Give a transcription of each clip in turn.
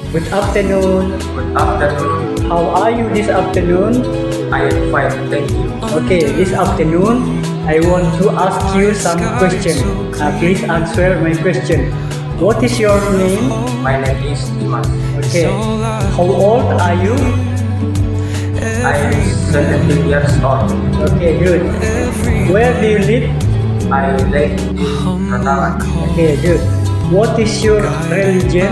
Good afternoon. Good afternoon. How are you this afternoon? I am fine, thank you. Okay, this afternoon I want to ask you some question. Please answer my question. What is your name? My name is Dimas. Okay. How old are you? I am 17 years old. Okay, good. Where do you live? I live in Batangan. Okay, good. What is your religion?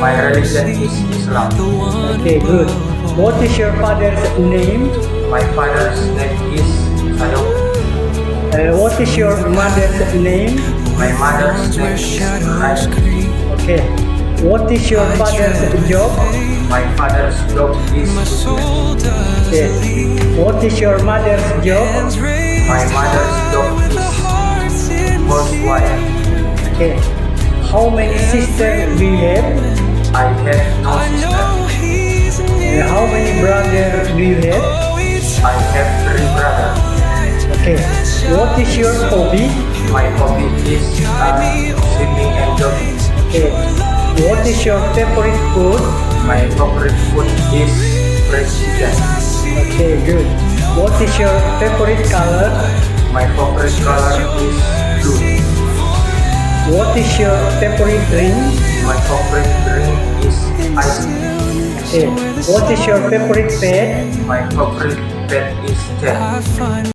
My religion is Islam. Okay, good. What is your father's name? My father's name is Sayong. What is your mother's name? My mother's name is Ryan. Okay. What is your father's job? My father's job is business. Okay. What is your mother's job? My mother's job is housewife. Okay. How many sisters do you have? I have no sister. How many brothers do you have? I have 3 brothers. Okay. What is your hobby? My hobby is swimming and jogging. Okay. What is your favorite food? My favorite food is fried chicken. Okay, good. What is your favorite color? My favorite color is blue. What is your favorite drink? My favorite drink is ice cream. Okay. What is your favorite pet? My favorite pet is cat.